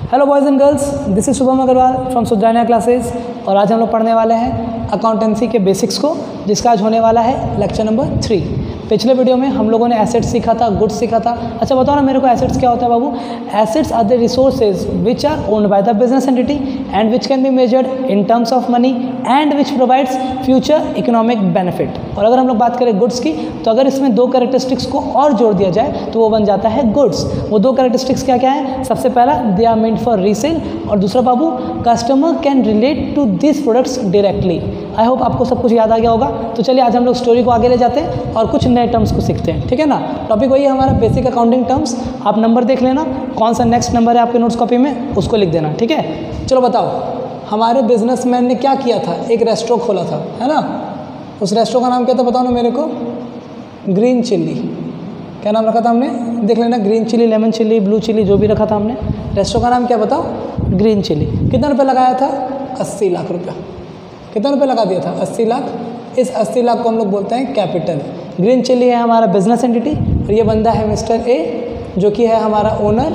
Hello boys and girls, this is Shubham Agarwal from Sujania classes. और आज हम लोग पढ़ने वाले हैं अकाउंटेंसी के बेसिक्स को, जिसका आज होने वाला है लेक्चर नंबर 3। पिछले वीडियो में हम लोगों ने एसेट्स सीखा था, गुड्स सीखा था। अच्छा बताओ ना मेरे को, एसेट्स क्या होता है बाबू? Assets are the resources which are owned by the business entity and which can be measured in terms of money and which provides future economic benefit. और अगर हम लोग बात करें गुड्स की, तो अगर इसमें दो कैरेक्टरिस्टिक्स को और जोड़ दिया जाए तो वो बन जाता है गुड्स। वो दो कैरेक्टरिस्टिक्स क्या क्या है? सबसे पहला, they are meant for resale, और दूसरा बाबू, customer can relate to this products directly. I hope आपको सब कुछ याद आ गया होगा। तो चलिए आज हम लोग स्टोरी को आगे ले जाते हैं और कुछ नए टर्म्स को सीखते हैं, ठीक है ना। टॉपिक वही है हमारा बेसिक अकाउंटिंग टर्म्स। आप नंबर देख लेना, कौन सा नेक्स्ट नंबर है आपके नोट्स कॉपी में, उसको लिख देना, ठीक है। चलो बताओ, हमारे बिजनेसमैन ने क्या किया था? एक रेस्टोरेंट खोला था, है ना। उस रेस्टोरेंट का नाम क्या था बताओ ना मेरे को? Green chilli. क्या नाम रखा था हमने? देख लेना, green chilli, lemon chilli, blue chilli, जो भी रखा था हमने। रेस्टोरेंट का नाम क्या बताओ? Green chilli. कितना रुपये लगाया था? 80 लाख रुपया। कितना रुपये लगा दिया था? 80 लाख। इस 80 लाख को हम लोग बोलते हैं कैपिटल। ग्रीन चिल्ली है हमारा बिजनेस एंटिटी, और ये बंदा है मिस्टर ए, जो कि है हमारा ओनर,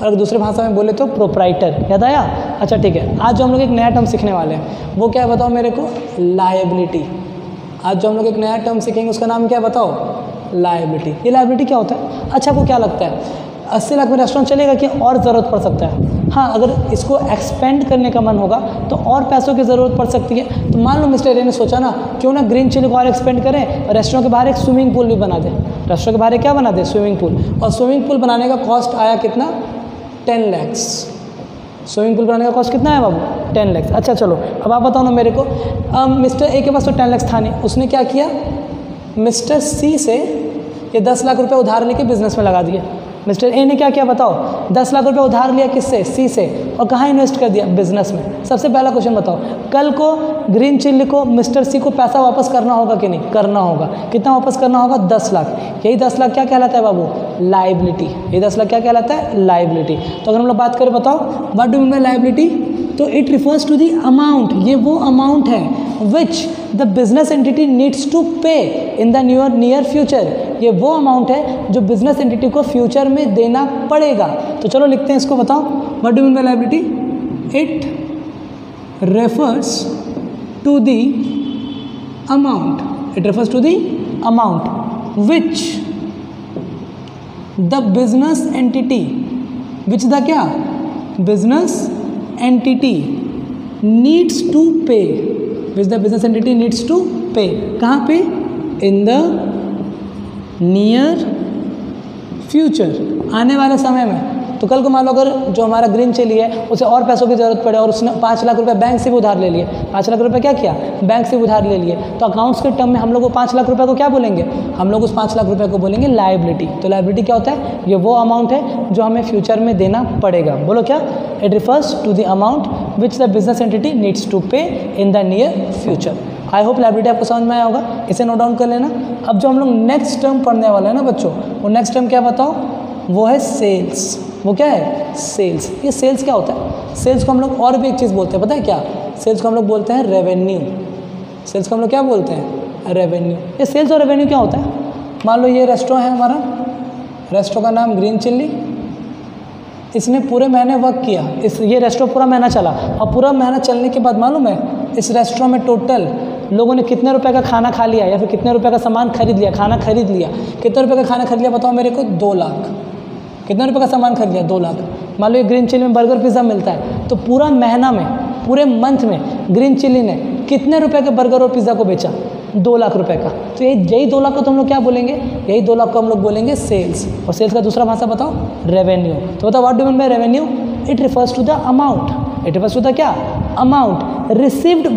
और दूसरी भाषा में बोले तो प्रोप्राइटर। याद आया? अच्छा ठीक है। आज जो हम लोग एक नया टर्म सीखने वाले हैं वो क्या है बताओ मेरे को? लायबिलिटी। आज जो हम लोग एक नया टर्म सीखेंगे उसका नाम क्या है बताओ? लायबिलिटी। ये लायबिलिटी क्या होता है? अच्छा आपको क्या लगता है 80 लाख में रेस्टोरेंट चलेगा कि और ज़रूरत पड़ सकता है? हाँ, अगर इसको एक्सपेंड करने का मन होगा तो और पैसों की ज़रूरत पड़ सकती है। तो मान लो मिस्टर ए ने सोचा ना, क्यों ना ग्रीन चिल्ली को और एक्सपेंड करें, रेस्टोरेंट के बाहर एक स्विमिंग पूल भी बना दे। रेस्टोरेंट के बाहर एक क्या बना दे? Swimming pool. और स्विमिंग पूल बनाने का कॉस्ट आया कितना? 10 लैक्स। स्विमिंग पूल बनाने का कॉस्ट कितना है बाबू? 10 लैक्स। अच्छा चलो, अब आप बताओ ना मेरे को, मिस्टर ए के पास तो 10 लैक्स था नहीं, उसने क्या किया? मिस्टर सी से ये 10 लाख रुपये उधार लेके बिजनेस में लगा दिया। मिस्टर ए ने क्या किया बताओ? 10 लाख रुपये उधार लिया किससे? सी से, और कहाँ इन्वेस्ट कर दिया? बिजनेस में। सबसे पहला क्वेश्चन बताओ, कल को ग्रीन चिल्ली को मिस्टर सी को पैसा वापस करना होगा कि नहीं? करना होगा। कितना वापस करना होगा? 10 लाख। यही 10 लाख क्या कहलाता है बाबू? लायबिलिटी। ये 10 लाख क्या कहलाता है? लायबिलिटी। तो अगर हम लोग बात करें, बताओ what do mean by liability? तो it refers to the amount, ये वो अमाउंट है which the business entity needs to pay in the near future. ये वो अमाउंट है जो बिजनेस एंटिटी को फ्यूचर में देना पड़ेगा। तो चलो लिखते हैं इसको, बताओ what do mean by liability? It refers to the amount, it refers to the amount which the business entity, which the क्या? Business entity needs to pay, which the business entity needs to pay. कहाँ पे? In the near future, आने वाले समय में। तो कल को मान लो अगर जो हमारा ग्रीन चिल्ली है उसे और पैसों की ज़रूरत पड़े और उसने 5 लाख रुपए बैंक से भी उधार ले लिए। 5 लाख रुपए क्या किया? बैंक से भी उधार ले लिए। तो अकाउंट्स के टर्म में हम लोग वो 5 लाख रुपए को क्या बोलेंगे? हम लोग उस 5 लाख रुपए को बोलेंगे लायबिलिटी। तो लायबिलिटी क्या होता है? ये वो अमाउंट है जो हमें फ्यूचर में देना पड़ेगा। बोलो क्या? It refers to the amount which the business entity needs to pay in the near future. I hope liability आपको समझ में आया होगा, इसे नोट डाउन कर लेना। अब जो हम लोग नेक्स्ट टर्म पढ़ने वाले हैं ना बच्चों, वो नेक्स्ट टर्म क्या बताओ? वो है सेल्स। वो क्या है? सेल्स। ये सेल्स क्या होता है? सेल्स को हम लोग और भी एक चीज़ बोलते हैं, पता है क्या? सेल्स को हम लोग बोलते हैं रेवेन्यू। सेल्स को हम लोग क्या बोलते हैं? रेवेन्यू। ये सेल्स और रेवेन्यू क्या होता है? मान लो ये रेस्टोरेंट है हमारा, रेस्टोरेंट का नाम ग्रीन चिल्ली। इसने पूरे महीने वर्क किया, ये रेस्टोरेंट पूरा महीना चला, और पूरा महीना चलने के बाद मालूम है इस रेस्टोरेंट में टोटल लोगों ने कितने रुपए का खाना खा लिया, या फिर कितने रुपए का सामान खरीद लिया, खाना खरीद लिया। कितने रुपए का खाना खरीद लिया बताओ मेरे को? 2 लाख। कितने रुपए का सामान खरीद लिया? 2 लाख। मान लो ये ग्रीन चिल्ली में बर्गर पिज़्ज़ा मिलता है, तो पूरा महीना में, पूरे मंथ में ग्रीन चिल्ली ने कितने रुपए के बर्गर और पिज़्ज़ा को बेचा? 2 लाख रुपए का। तो यही 2 लाख को तो हम लोग क्या बोलेंगे? यही 2 लाख को हम लोग बोलेंगे सेल्स। और सेल्स का दूसरा भाषा बताओ? रेवेन्यू। तो बताओ what do mean by revenue? It refers to the amount, it refers to the क्या? Amount received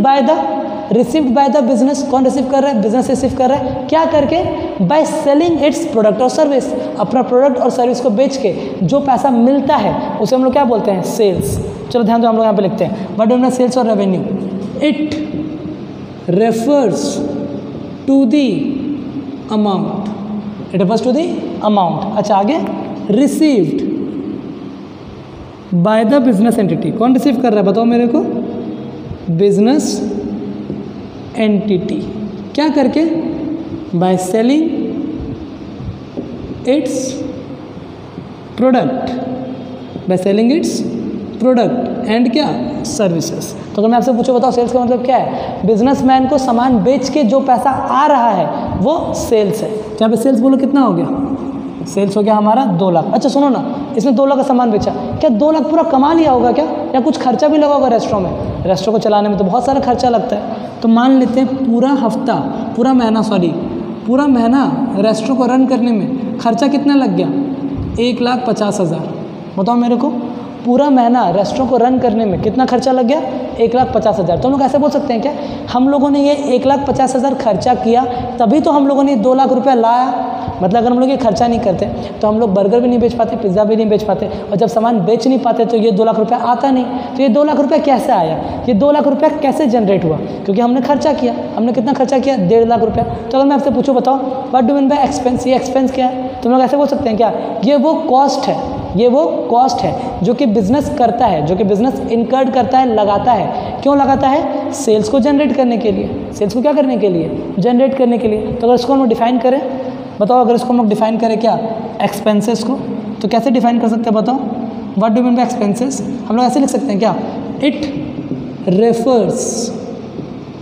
by the business. कौन रिसीव कर रहा है? बिजनेस रिसीव कर रहा है। क्या करके? बाय सेलिंग इट्स प्रोडक्ट और सर्विस। अपना प्रोडक्ट और सर्विस को बेच के जो पैसा मिलता है उसे हम लोग क्या बोलते हैं? सेल्स। चलो ध्यान दो, हम लोग यहाँ पे लिखते हैं व्हाट डू मीन सेल्स और revenue? It refers to the amount, it refers to the amount. अच्छा आगे, received by the business entity. कौन रिसीव कर रहा है बताओ मेरे को? Business entity. क्या करके? By selling its product, by selling its product and क्या सर्विसेज। तो अगर मैं आपसे पूछूं बताओ सेल्स का मतलब क्या है, बिजनेसमैन को सामान बेच के जो पैसा आ रहा है वो सेल्स है। तो यहाँ पे सेल्स बोलो कितना हो गया, सेल्स हो गया हमारा 2 लाख। अच्छा सुनो ना, इसमें 2 लाख का सामान बेचा, क्या 2 लाख पूरा कमा लिया होगा क्या, या कुछ खर्चा भी लगा होगा रेस्टोरेंट में? रेस्टोरेंट को चलाने में तो बहुत सारा खर्चा लगता है। तो मान लेते हैं पूरा हफ्ता, पूरा महीना रेस्टोरेंट को रन करने में खर्चा कितना लग गया, 1,50,000। बताओ मेरे को, पूरा महीना रेस्टोरेंट को रन करने में कितना खर्चा लग गया, 1,50,000। तो हम लोग ऐसे बोल सकते हैं क्या, हम लोगों ने ये 1,50,000 खर्चा किया तभी तो हम लोगों ने 2 लाख रुपया लाया। मतलब अगर हम लोग ये खर्चा नहीं करते तो हम लोग बर्गर भी नहीं बेच पाते, पिज़्ज़ा भी नहीं बेच पाते, और जब सामान बेच नहीं पाते तो ये 2 लाख रुपया आता नहीं। तो ये 2 लाख रुपया कैसे आया, ये 2 लाख रुपया कैसे जनरेट हुआ, क्योंकि हमने खर्चा किया। हमने कितना खर्चा किया, 1.5 लाख रुपया। तो अगर मैं आपसे पूछूँ बताओ what do mean bye expense, ये एक्सपेंस क्या है, तो हम लोग ऐसे बोल सकते हैं क्या, ये वो कॉस्ट है जो कि बिजनेस करता है, जो कि बिजनेस इनकर्ड करता है, लगाता है। क्यों लगाता है, सेल्स को जनरेट करने के लिए। सेल्स को क्या करने के लिए, जनरेट करने के लिए। तो अगर इसको हम लोग डिफाइन करें, बताओ अगर इसको हम लोग डिफाइन करें क्या, एक्सपेंसेस को, तो कैसे डिफाइन कर सकते हैं बताओ, what do mean by expenses. हम लोग ऐसे लिख सकते हैं क्या, it refers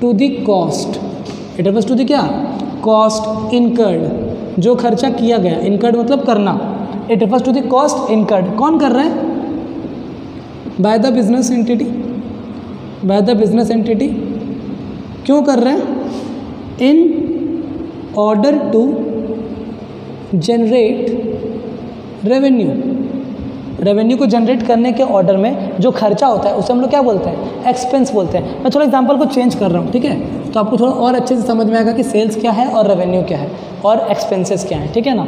to the cost, it refers to the क्या, कॉस्ट इनकर्ड, जो खर्चा किया गया, इनकर्ड मतलब करना, it refers to the cost incurred. कौन कर रहा है, by the business entity, by the business entity. क्यों कर रहे हैं, in order to generate revenue, revenue को जनरेट करने के ऑर्डर में जो खर्चा होता है उसे हम लोग क्या बोलते हैं, एक्सपेंस बोलते हैं। मैं थोड़ा एग्जांपल को चेंज कर रहा हूँ, ठीक है, तो आपको थोड़ा और अच्छे से समझ में आएगा कि सेल्स क्या है और रेवेन्यू क्या है और एक्सपेंसेस क्या है, ठीक है ना।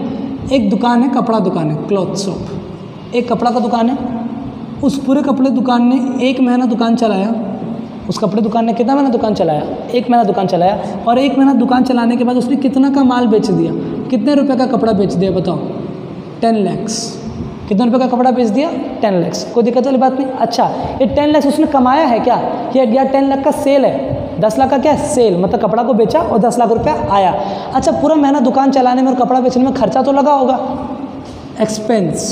एक दुकान है, कपड़ा दुकान है, क्लॉथ शॉप, एक कपड़ा का दुकान है। उस पूरे कपड़े दुकान ने 1 महीना दुकान चलाया, उस कपड़े दुकान ने कितना महीना दुकान चलाया, 1 महीना दुकान चलाया, और 1 महीना दुकान चलाने के बाद उसने कितना का माल बेच दिया, कितने रुपए का कपड़ा बेच दिया बताओ, 10 लाख। कितने रुपए का कपड़ा बेच दिया, 10 लाख। कोई दिक्कत वाली बात नहीं। अच्छा, ये 10 लाख उसने कमाया है क्या, या 10 लाख का सेल है, 10 लाख का क्या है, सेल, मतलब कपड़ा को बेचा और 10 लाख रुपया आया। अच्छा, पूरा महीना दुकान चलाने में और कपड़ा बेचने में खर्चा तो लगा होगा, एक्सपेंस।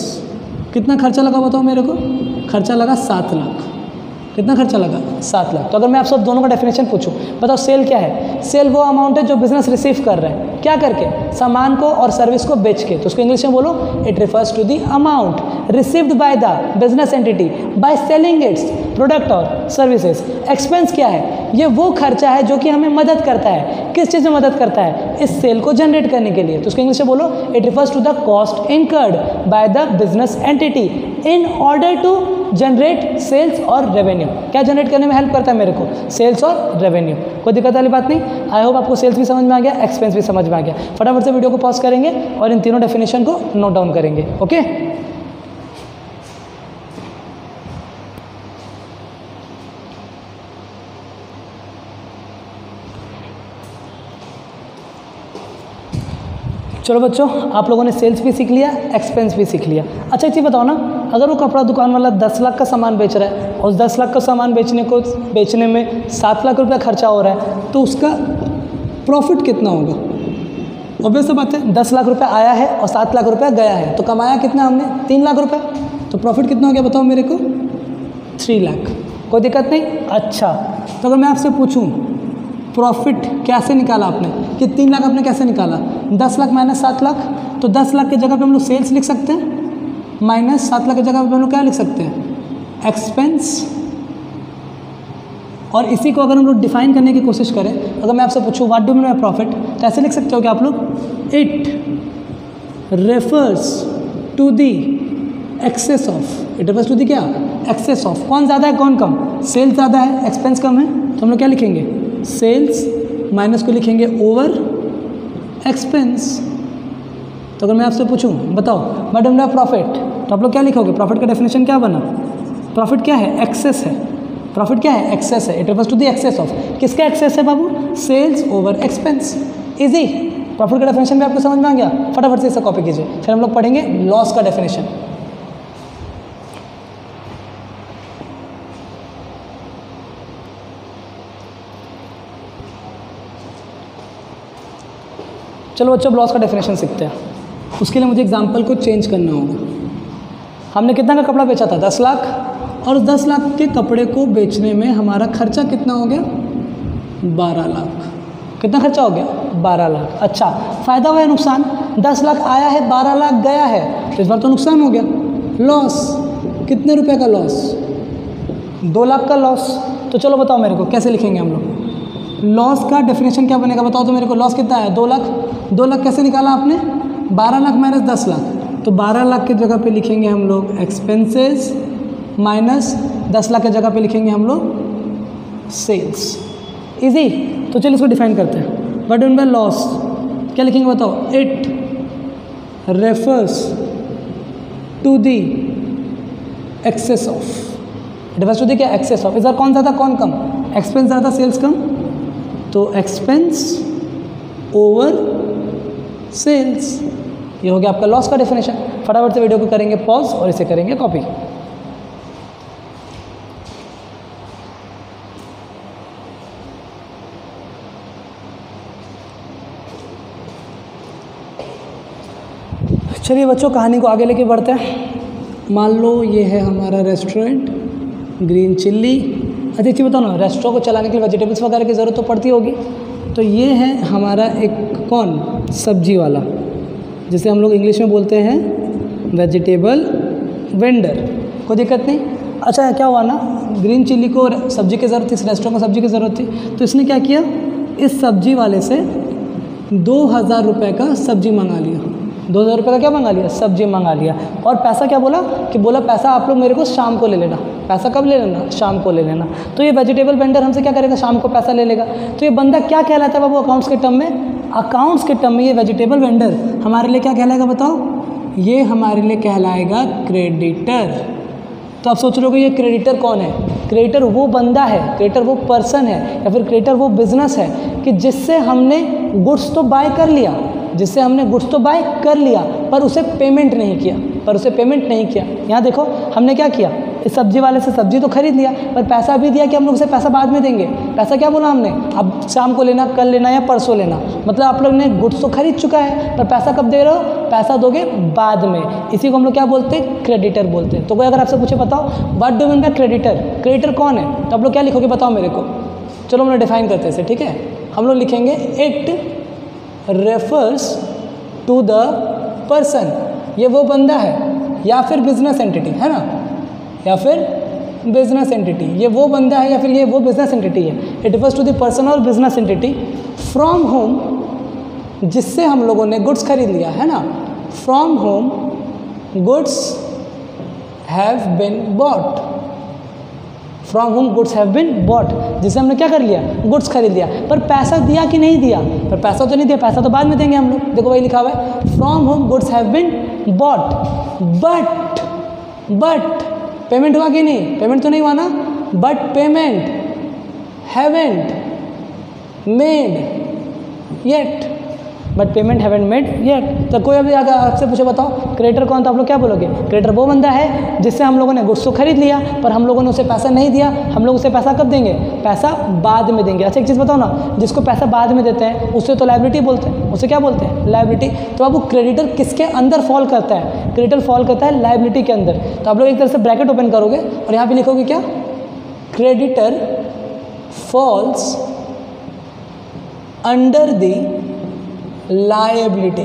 कितना खर्चा लगा बताओ मेरे को, खर्चा लगा 7 लाख। कितना खर्चा लगा, 7 लाख। तो अगर मैं आप सब दोनों का डेफिनेशन पूछूं, बताओ सेल क्या है, सेल वो अमाउंट है जो बिजनेस रिसीव कर रहे हैं, क्या करके, सामान को और सर्विस को बेच के। तो उसको इंग्लिश में बोलो, it refers to the amount received by the business entity by selling its product और सर्विसेज। एक्सपेंस क्या है, ये वो खर्चा है जो कि हमें मदद करता है, किस चीज़ में मदद करता है, इस सेल को जनरेट करने के लिए। तो उसको इंग्लिश में बोलो, it refers to the cost incurred by the business entity in order to generate sales और रेवेन्यू। क्या जनरेट करने में हेल्प करता है मेरे को, सेल्स और रेवेन्यू। कोई दिक्कत वाली बात नहीं। आई होप आपको सेल्स भी समझ में आ गया, एक्सपेंस भी समझ में आ गया। फटाफट से वीडियो को पॉज करेंगे और इन तीनों डेफिनेशन को नोट डाउन करेंगे, ओके। चलो बच्चों, आप लोगों ने सेल्स भी सीख लिया, एक्सपेंस भी सीख लिया। अच्छा एक चीज़ बताओ ना, अगर वो कपड़ा दुकान वाला 10 लाख का सामान बेच रहा है और 10 लाख का सामान बेचने में 7 लाख रुपया खर्चा हो रहा है, तो उसका प्रॉफिट कितना होगा। ऑब्वियस बात है, 10 लाख रुपया आया है और 7 लाख रुपया गया है, तो कमाया कितना हमने, 3 लाख रुपया। तो प्रॉफिट कितना हो गया बताओ मेरे को, 3 लाख। कोई दिक्कत नहीं। अच्छा, तो अगर मैं आपसे पूछूं प्रॉफिट कैसे निकाला आपने, कि 3 लाख आपने कैसे निकाला, 10 लाख माइनस 7 लाख, तो 10 लाख की जगह पे हम लोग सेल्स लिख सकते हैं, माइनस 7 लाख की जगह पे हम लोग क्या लिख सकते हैं, एक्सपेंस। और इसी को अगर हम लोग डिफाइन करने की कोशिश करें, अगर मैं आपसे पूछूं what do mean by profit, तो ऐसे लिख सकते हो कि आप लोग, it refers to the excess of, it refers to the क्या, एक्सेस ऑफ। कौन ज़्यादा है कौन कम, सेल्स ज़्यादा है एक्सपेंस कम है, तो हम लोग क्या लिखेंगे, सेल्स माइनस को लिखेंगे ओवर एक्सपेंस। तो अगर मैं आपसे पूछूं बताओ what do mean by profit, तो आप लोग क्या लिखोगे, प्रॉफिट का डेफिनेशन क्या बना, प्रॉफिट क्या है, एक्सेस है। प्रॉफिट क्या है, एक्सेस है। It refers to the excess of, किसका एक्सेस है बाबू, sales over expense. Easy, profit का डेफिनेशन भी आपको समझ में आ गया। फटाफट से इसे कॉपी कीजिए, फिर हम लोग पढ़ेंगे लॉस का डेफिनेशन। चलो बच्चों, लॉस का डेफिनेशन सीखते हैं। उसके लिए मुझे एग्जांपल को चेंज करना होगा। हमने कितना का कपड़ा बेचा था, 10 लाख, और 10 लाख के कपड़े को बेचने में हमारा खर्चा कितना हो गया? 12 लाख। कितना खर्चा हो गया? 12 लाख। अच्छा, फ़ायदा हुआ या नुकसान? 10 लाख आया है, 12 लाख गया है, तो इस बार तो नुकसान हो गया, लॉस। कितने रुपए का लॉस? 2 लाख का लॉस। तो चलो बताओ मेरे को कैसे लिखेंगे हम लोग? लॉस का डेफिनेशन क्या बनेगा बताओ तो मेरे को। लॉस कितना है? 2 लाख। 2 लाख कैसे निकाला आपने? 12 लाख माइनस 10 लाख। तो 12 लाख की जगह पे लिखेंगे हम लोग एक्सपेंसेस माइनस 10 लाख की जगह पे लिखेंगे हम लोग सेल्स। इजी। तो चलिए इसको डिफाइन करते हैं। What do mean by loss? क्या लिखेंगे बताओ? It refers to the excess of. It refers to the क्या? Excess of. इस बार कौन ज़्यादा कौन कम? एक्सपेंस ज़्यादा सेल्स कम, तो एक्सपेंस ओवर सेल्स। ये हो गया आपका लॉस का डेफिनेशन। फटाफट से वीडियो को करेंगे पॉज और इसे करेंगे कॉपी। चलिए बच्चों, कहानी को आगे लेके बढ़ते हैं। मान लो ये है हमारा रेस्टोरेंट, ग्रीन चिल्ली। अच्छा चीज़ बताओ ना, रेस्टोरेंट को चलाने के लिए वेजिटेबल्स वगैरह की ज़रूरत तो पड़ती होगी। तो ये है हमारा एक कौन? सब्जी वाला, जिसे हम लोग इंग्लिश में बोलते हैं वेजिटेबल वेंडर। कोई दिक्कत नहीं। अच्छा क्या हुआ ना, ग्रीन चिल्ली को सब्जी की ज़रूरत थी, इस रेस्टोरेंट को सब्जी की ज़रूरत थी, तो इसने क्या किया, इस सब्जी वाले से 2000 रुपये का सब्जी मंगा लिया। 2000 रुपये का क्या मंगा लिया? सब्जी मंगा लिया। और पैसा क्या बोला कि बोला पैसा आप लोग मेरे को शाम को ले लेना। पैसा कब ले लेना? शाम को ले लेना। तो ये वेजिटेबल वेंडर हमसे क्या करेगा? शाम को पैसा ले लेगा। तो ये बंदा क्या कहलाता है बाबू अकाउंट्स के टर्म में? अकाउंट्स के टर्म में ये वेजिटेबल वेंडर हमारे लिए क्या कहलाएगा बताओ? ये हमारे लिए कहलाएगा क्रेडिटर। तो आप सोच रहे हो ये क्रेडिटर कौन है? क्रेडिटर वो बंदा है, क्रेडिटर वो पर्सन है, या फिर क्रेडिटर वो बिजनेस है कि जिससे हमने गुड्स तो बाय कर लिया, जिससे हमने गुड्स तो बाय कर लिया पर उसे पेमेंट नहीं किया। यहाँ देखो हमने क्या किया, इस सब्जी वाले से सब्जी तो खरीद लिया पर पैसा भी दिया कि हम लोग उसे पैसा बाद में देंगे। पैसा क्या बोला हमने? अब शाम को लेना, कल लेना या परसों लेना। मतलब आप लोग ने गुड्स तो खरीद चुका है पर पैसा कब दे रहे हो? पैसा दोगे बाद में। इसी को हम लोग क्या बोलते हैं? क्रेडिटर बोलते हैं। तो कोई अगर आपसे पूछे बताओ what do mean bye creditor, creditor कौन है, तो आप लोग क्या लिखोगे बताओ मेरे को? चलो हम लोग डिफाइन करते हैं इसे, ठीक है। हम लोग लिखेंगे it refers to the person. ये वो बंदा है या फिर बिजनेस एंटिटी है ना, या फिर बिजनेस एंटिटी। ये वो बंदा है या फिर ये वो बिजनेस एंटिटी है। It refers to the person और बिजनेस एंटिटी फ्रॉम होम, जिससे हम लोगों ने गुड्स खरीद लिया है ना। From home goods have been bought. From home goods have been bought, जिससे हमने क्या कर लिया? गुड्स खरीद लिया। पर पैसा दिया कि नहीं दिया? पर पैसा तो नहीं दिया, पैसा तो बाद में देंगे हम लोग। देखो वही लिखा हुआ है from home goods have been bought, but payment हुआ कि नहीं? पेमेंट तो नहीं हुआ ना। But payment haven't made yet, but payment haven't made yet. तो कोई अभी अगर आपसे पूछे बताओ क्रेडिटर कौन, तो आप लोग क्या बोलोगे? क्रेडिटर वो बंदा है जिससे हम लोगों ने गुड्स तो खरीद लिया पर हम लोगों ने उसे पैसा नहीं दिया। हम लोग उसे पैसा कब देंगे? पैसा बाद में देंगे। अच्छा एक चीज़ बताओ ना, जिसको पैसा बाद में देते हैं उसे तो लायबिलिटी बोलते हैं। उसे क्या बोलते हैं? लायबिलिटी। तो अब वो क्रेडिटर किसके अंदर फॉल करता है? क्रेडिटर फॉल करता है लायबिलिटी के अंदर। तो आप लोग एक तरह से ब्रैकेट ओपन करोगे और यहाँ पे लिखोगे क्या? Creditor falls under the liability.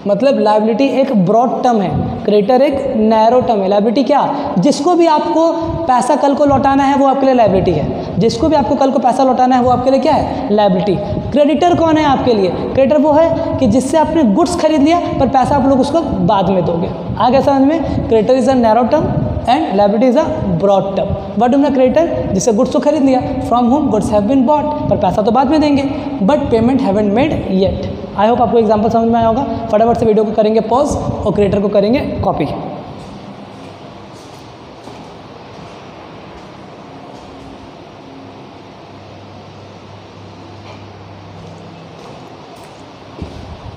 मतलब लायबिलिटी एक ब्रॉड टर्म है, क्रेडिटर एक नैरो टर्म है। लायबिलिटी क्या? जिसको भी आपको पैसा कल को लौटाना है वो आपके लिए लायबिलिटी है। जिसको भी आपको कल को पैसा लौटाना है वो आपके लिए क्या है? लायबिलिटी। क्रेडिटर कौन है आपके लिए? क्रेडिटर वो है कि जिससे आपने गुड्स खरीद लिया पर पैसा आप लोग उसको बाद में दोगे। आ गया समझ में? Creditor is a narrow term and liability is a broad term. What do mean creditor? जिससे गुड्स तो खरीद लिया, from home goods have been bought, पर पैसा तो बाद में देंगे, but payment haven't made yet. I hope आपको एग्जांपल समझ में आया होगा। फटाफट से वीडियो को करेंगे पॉज और क्रेडिटर को करेंगे कॉपी।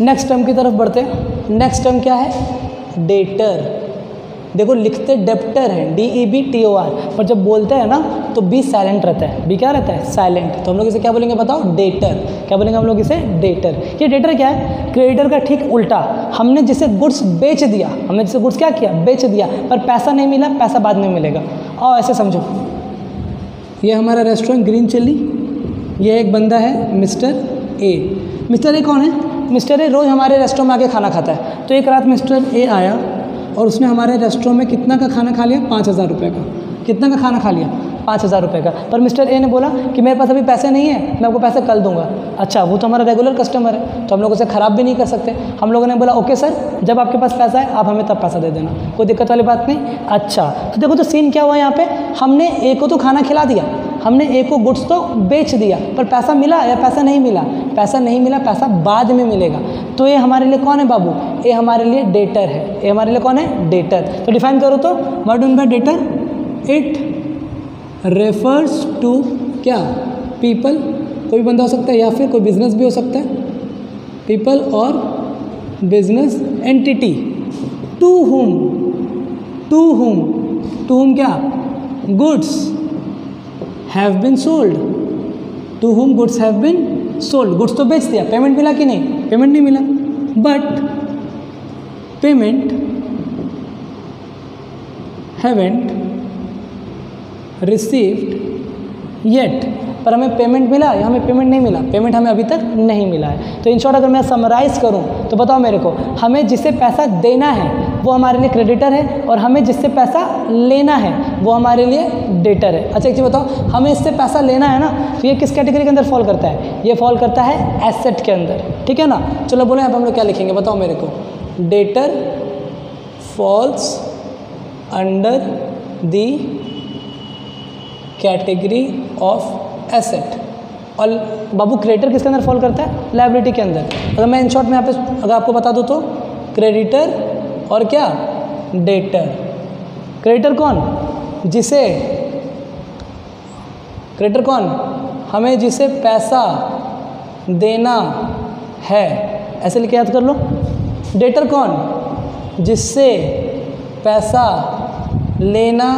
नेक्स्ट टर्म की तरफ बढ़ते हैं। नेक्स्ट टर्म क्या है? डेटर। देखो लिखते डेप्टर है DEBTOR, पर जब बोलते हैं ना तो बी साइलेंट रहता है। बी क्या रहता है? साइलेंट। तो हम लोग इसे क्या बोलेंगे बताओ? डेटर। क्या बोलेंगे हम लोग इसे? डेटर। ये डेटर क्या है? क्रेडिटर का ठीक उल्टा। हमने जिसे गुड्स बेच दिया, हमने जिसे गुड्स क्या किया? बेच दिया, पर पैसा नहीं मिला, पैसा बाद में मिलेगा। और ऐसे समझो, ये हमारा रेस्टोरेंट ग्रीन चिल्ली, ये एक बंदा है मिस्टर ए। मिस्टर ए कौन है? मिस्टर ए रोज़ हमारे रेस्टोरेंट में आके खाना खाता है। तो एक रात मिस्टर ए आया और उसने हमारे रेस्टोरेंट में कितना का खाना खा लिया? 5,000 रुपये का। कितना का खाना खा लिया? 5,000 रुपये का। पर मिस्टर ए ने बोला कि मेरे पास अभी पैसे नहीं है, मैं आपको पैसे कल दूंगा। अच्छा, वो तो हमारा रेगुलर कस्टमर है, तो हम लोग उसे ख़राब भी नहीं कर सकते। हम लोगों ने बोला ओके सर, जब आपके पास पैसा है आप हमें तब पैसा दे देना, कोई दिक्कत वाली बात नहीं। अच्छा, तो देखो तो सीन क्या हुआ यहाँ पे, हमने ए को तो खाना खिला दिया, हमने ए को गुड्स तो बेच दिया, पर पैसा मिला या पैसा नहीं मिला? पैसा नहीं मिला, पैसा बाद में मिलेगा। तो ये हमारे लिए कौन है बाबू? ये हमारे लिए डेटर है। ये हमारे लिए कौन है? डेटर। तो डिफाइन करो तो, what do mean by debtor? It refers to क्या? पीपल, कोई बंदा हो सकता है या फिर कोई बिजनेस भी हो सकता है। पीपल और बिजनेस एंटिटी टू whom क्या? Goods have been sold. To whom goods have been sold. Goods तो बेच दिया, पेमेंट मिला कि नहीं? पेमेंट नहीं मिला, but payment haven't received yet. पर हमें पेमेंट मिला या हमें पेमेंट नहीं मिला? पेमेंट हमें अभी तक नहीं मिला है। तो इन शॉर्ट अगर मैं समराइज़ करूं तो बताओ मेरे को, हमें जिसे पैसा देना है वो हमारे लिए क्रेडिटर है, और हमें जिससे पैसा लेना है वो हमारे लिए डेटर है। अच्छा एक चीज़ बताओ, हमें इससे पैसा लेना है ना, तो ये किस कैटेगरी के अंदर फॉल करता है? ये फॉल करता है एसेट के अंदर, ठीक है ना। चलो बोलो यहाँ पर हम लोग क्या लिखेंगे बताओ मेरे को? Debtor falls under the category of asset. और बाबू क्रेडिटर किसके अंदर फॉल करता है? लायबिलिटी के अंदर। अगर मैं इन शॉर्ट में यहाँ पे अगर आपको बता दूँ तो क्रेडिटर और क्या? डेटर। क्रेडिटर कौन? जिसे, क्रेडिटर कौन? हमें जिसे पैसा देना है, ऐसे लिखे याद कर लो। डेटर कौन? जिससे पैसा लेना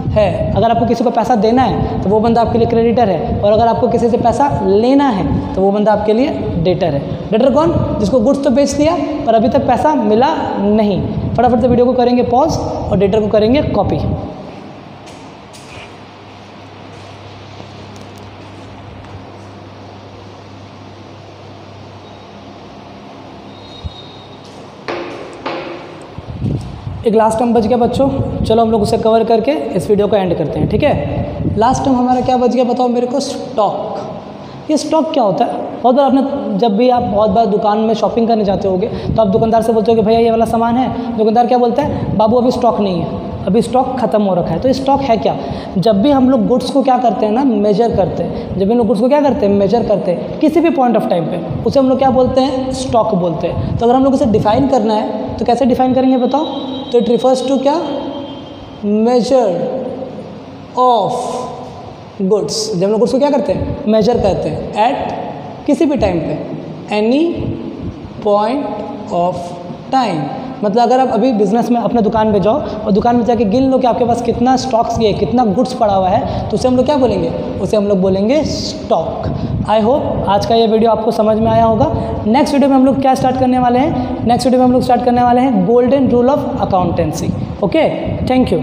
है। अगर आपको किसी को पैसा देना है तो वो बंदा आपके लिए क्रेडिटर है, और अगर आपको किसी से पैसा लेना है तो वो बंदा आपके लिए डेटर है। डेटर कौन? जिसको गुड्स तो बेच दिया पर अभी तक पैसा मिला नहीं। फटाफट से वीडियो को करेंगे पॉज और डेटर को करेंगे कॉपी। एक लास्ट टर्म बच गया बच्चों, चलो हम लोग उसे कवर करके इस वीडियो को एंड करते हैं, ठीक है। लास्ट टर्म हमारा क्या बच गया बताओ मेरे को? स्टॉक। ये स्टॉक क्या होता है? बहुत बार आपने, जब भी आप बहुत बार दुकान में शॉपिंग करने जाते होगे तो आप दुकानदार से बोलते हो कि भैया ये वाला सामान है। दुकानदार क्या बोलता है? बाबू अभी स्टॉक नहीं है, अभी स्टॉक खत्म हो रखा है। तो स्टॉक है क्या? जब भी हम लोग गुड्स को क्या करते हैं ना, मेजर करते हैं। जब भी हम लोग गुड्स को क्या करते हैं? मेजर करते हैं किसी भी पॉइंट ऑफ टाइम पे, उसे हम लोग क्या बोलते हैं? स्टॉक बोलते हैं। तो अगर हम लोग उसे डिफाइन करना है तो कैसे डिफाइन करेंगे बताओ? तो इट रिफर्स टू क्या? Measure of goods. जब हम लोग गुड्स को क्या करते हैं? मेजर करते हैं एट किसी भी टाइम पे, एनी पॉइंट ऑफ टाइम। मतलब अगर आप अभी बिजनेस में अपने दुकान पे जाओ और दुकान में जाके गिन लो कि आपके पास कितना स्टॉक्स है, कितना गुड्स पड़ा हुआ है, तो उसे हम लोग क्या बोलेंगे? उसे हम लोग बोलेंगे स्टॉक। आई होप आज का ये वीडियो आपको समझ में आया होगा। नेक्स्ट वीडियो में हम लोग क्या स्टार्ट करने वाले हैं? नेक्स्ट वीडियो में हम लोग स्टार्ट करने वाले हैं golden rule of accountancy. Okay, thank you.